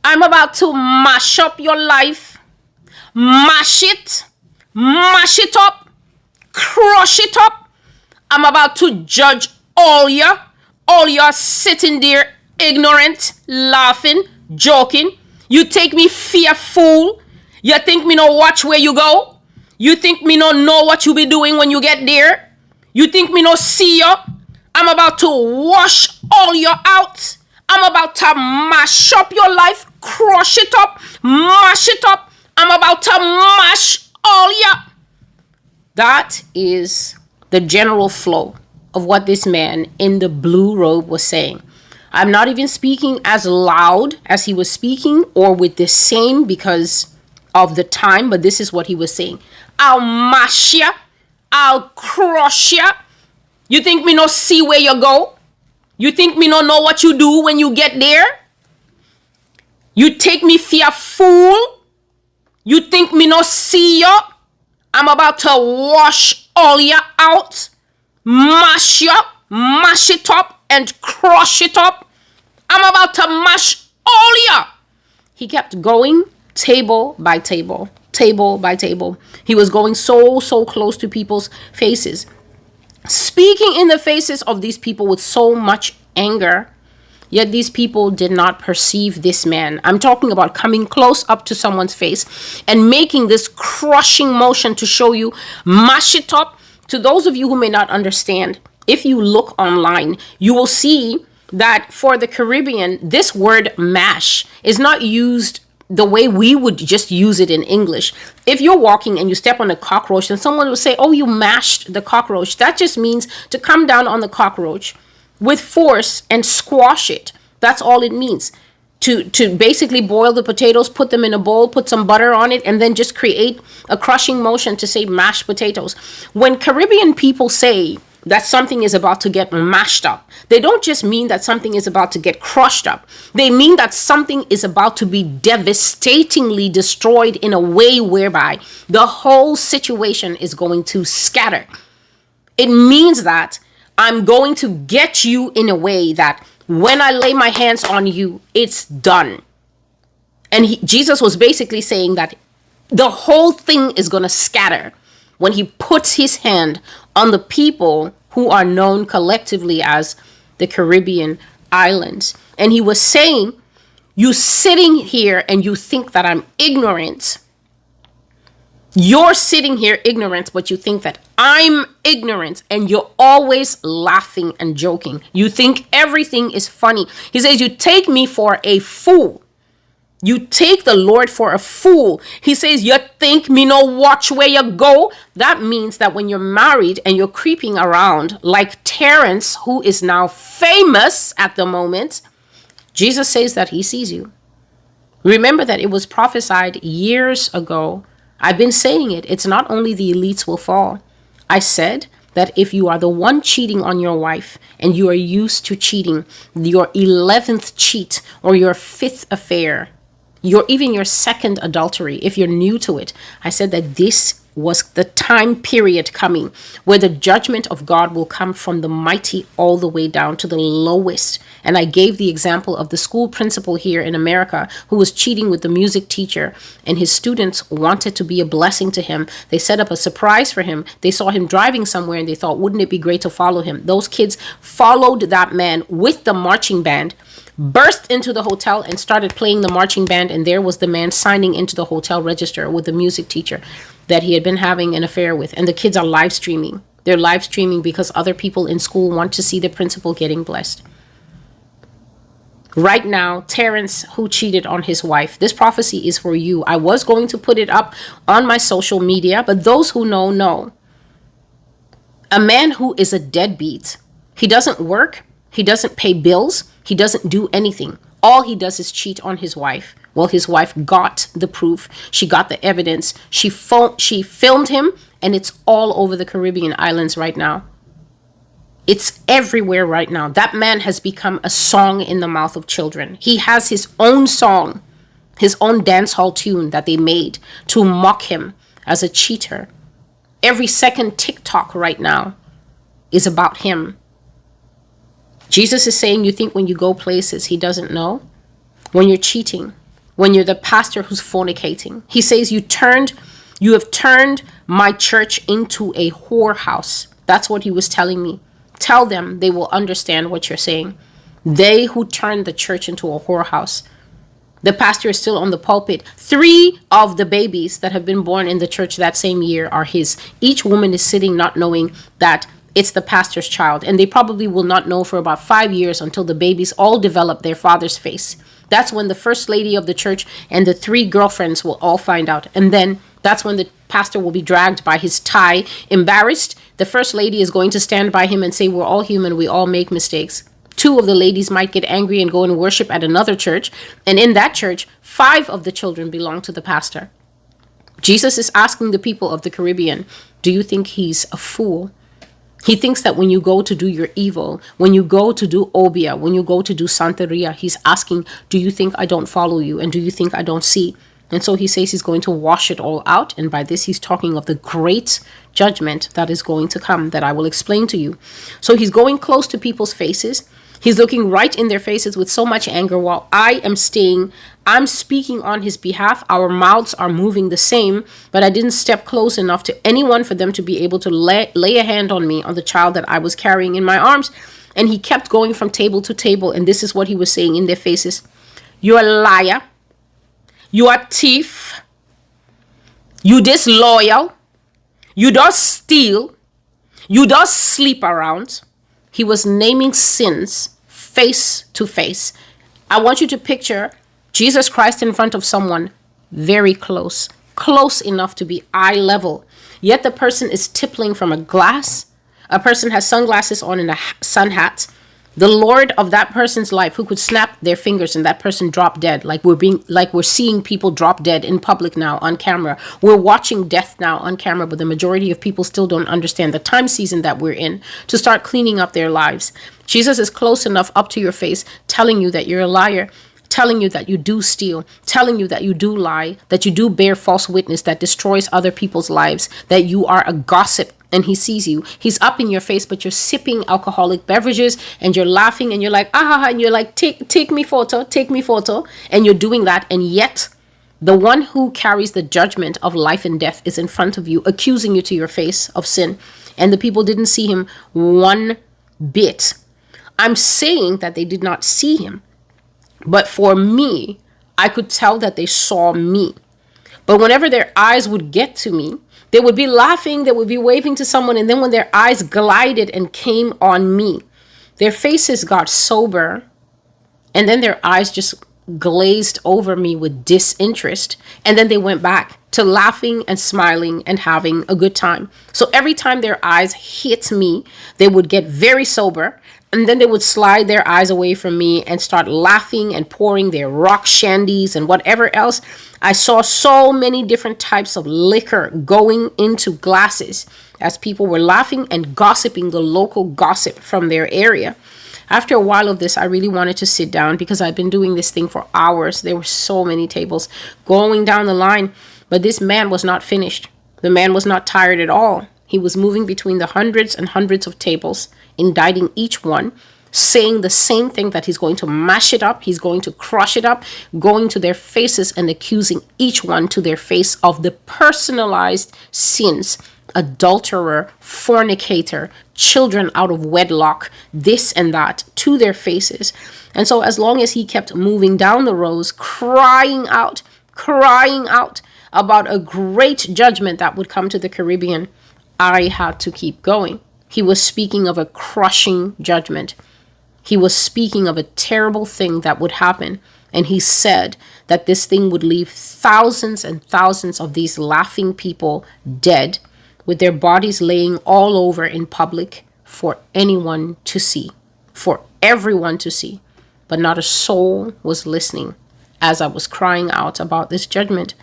I'm about to mash up your life, mash it up, crush it up. I'm about to judge all you sitting there ignorant, laughing, joking. You take me fearful. You think me no watch where you go? You think me no know what you be doing when you get there? You think me no see you? I'm about to wash all you out. I'm about to mash up your life, crush it up, mash it up. I'm about to mash all you. That is the general flow of what this man in the blue robe was saying. I'm not even speaking as loud as he was speaking or with the same because of the time, but this is what he was saying. I'll mash ya. I'll crush ya. You think me no see where you go? You think me no know what you do when you get there? You take me for a fool? You think me no see you? I'm about to wash all ya out, mash ya, mash it up and crush it up. I'm about to mash all ya. He kept going table by table, table by table. He was going so close to people's faces, speaking in the faces of these people with so much anger. Yet these people did not perceive this man. I'm talking about coming close up to someone's face and making this crushing motion to show you, mash it up. To those of you who may not understand, if you look online, you will see that for the Caribbean, this word mash is not used the way we would just use it in English. If you're walking and you step on a cockroach, then someone will say, oh, you mashed the cockroach. That just means to come down on the cockroach with force and squash it. That's all it means. To basically boil the potatoes, put them in a bowl, put some butter on it, and then just create a crushing motion to say mashed potatoes. When Caribbean people say that something is about to get mashed up, they don't just mean that something is about to get crushed up. They mean that something is about to be devastatingly destroyed in a way whereby the whole situation is going to scatter. It means that I'm going to get you in a way that when I lay my hands on you, it's done. And Jesus was basically saying that the whole thing is going to scatter when he puts his hand on the people who are known collectively as the Caribbean islands. And he was saying, you sitting here and you think that I'm ignorant. You're sitting here ignorant, but you think that I'm ignorant, and you're always laughing and joking. You think everything is funny. He says, you take me for a fool. You take the Lord for a fool. He says, you think me no watch where you go? That means that when you're married and you're creeping around like Terrence, who is now famous at the moment, Jesus says that he sees you. Remember that it was prophesied years ago. I've been saying it. It's not only the elites will fall. I said that if you are the one cheating on your wife and you are used to cheating, your 11th cheat or your 5th affair, even your 2nd adultery, if you're new to it, I said that this was the time period coming where the judgment of God will come from the mighty all the way down to the lowest. And I gave the example of the school principal here in America who was cheating with the music teacher, and his students wanted to be a blessing to him. They set up a surprise for him. They saw him driving somewhere and they thought, wouldn't it be great to follow him? Those kids followed that man with the marching band, burst into the hotel and started playing the marching band, and there was the man signing into the hotel register with the music teacher that he had been having an affair with. And the kids are live streaming. They're live streaming because other people in school want to see the principal getting blessed. Right now, Terrence, who cheated on his wife, this prophecy is for you. I was going to put it up on my social media, but those who know. A man who is a deadbeat, he doesn't work, he doesn't pay bills, he doesn't do anything. All he does is cheat on his wife. Well, his wife got the proof. She got the evidence. She filmed him, and it's all over the Caribbean islands right now. It's everywhere right now. That man has become a song in the mouth of children. He has his own song, his own dance hall tune that they made to mock him as a cheater. Every second TikTok right now is about him. Jesus is saying, you think when you go places, he doesn't know? When you're cheating, when you're the pastor who's fornicating. He says you have turned my church into a whorehouse. That's what he was telling me. Tell them, they will understand what you're saying. They who turned the church into a whorehouse. The pastor is still on the pulpit. 3 of the babies that have been born in the church that same year are his. Each woman is sitting not knowing that it's the pastor's child. And they probably will not know for about 5 years until the babies all develop their father's face. That's when the first lady of the church and the 3 girlfriends will all find out. And then that's when the pastor will be dragged by his tie, embarrassed. The first lady is going to stand by him and say, we're all human, we all make mistakes. 2 of the ladies might get angry and go and worship at another church. And in that church, 5 of the children belong to the pastor. Jesus is asking the people of the Caribbean, do you think he's a fool? He thinks that when you go to do your evil, when you go to do obia, when you go to do santeria, he's asking, do you think I don't follow you? And do you think I don't see? And so he says he's going to wash it all out. And by this, he's talking of the great judgment that is going to come that I will explain to you. So he's going close to people's faces. He's looking right in their faces with so much anger while I'm speaking on his behalf. Our mouths are moving the same, but I didn't step close enough to anyone for them to be able to lay a hand on me, on the child that I was carrying in my arms. And he kept going from table to table. And this is what he was saying in their faces. You're a liar. You are thief. You disloyal. You does steal. You does sleep around. He was naming sins face to face. I want you to picture Jesus Christ in front of someone very close enough to be eye level. Yet the person is tippling from a glass. A person has sunglasses on and a sun hat. The Lord of that person's life who could snap their fingers and that person drop dead, like we're seeing people drop dead in public now on camera. We're watching death now on camera, but the majority of people still don't understand the time season that we're in to start cleaning up their lives. Jesus is close enough up to your face, telling you that you're a liar, telling you that you do steal, telling you that you do lie, that you do bear false witness that destroys other people's lives, that you are a gossip. And he sees you. He's up in your face, but you're sipping alcoholic beverages and you're laughing and you're like, and you're like, take me photo. And you're doing that. And yet the one who carries the judgment of life and death is in front of you, accusing you to your face of sin. And the people didn't see him one bit. I'm saying that they did not see him. But for me, I could tell that they saw me. But whenever their eyes would get to me, they would be laughing, they would be waving to someone, and then when their eyes glided and came on me, their faces got sober, and then their eyes just glazed over me with disinterest, and then they went back to laughing and smiling and having a good time. So every time their eyes hit me, they would get very sober, and then they would slide their eyes away from me and start laughing and pouring their rock shandies and whatever else. I saw so many different types of liquor going into glasses as people were laughing and gossiping the local gossip from their area. After a while of this, I really wanted to sit down because I'd been doing this thing for hours. There were so many tables going down the line, but this man was not finished. The man was not tired at all. He was moving between the hundreds and hundreds of tables, indicting each one, saying the same thing, that he's going to mash it up, he's going to crush it up, going to their faces and accusing each one to their face of the personalized sins. Adulterer, fornicator, children out of wedlock, this and that, to their faces. And so as long as he kept moving down the rows, crying out about a great judgment that would come to the Caribbean, I had to keep going. He was speaking of a crushing judgment. He was speaking of a terrible thing that would happen. And he said that this thing would leave thousands and thousands of these laughing people dead, with their bodies laying all over in public for anyone to see, for everyone to see. But not a soul was listening as I was crying out about this judgment.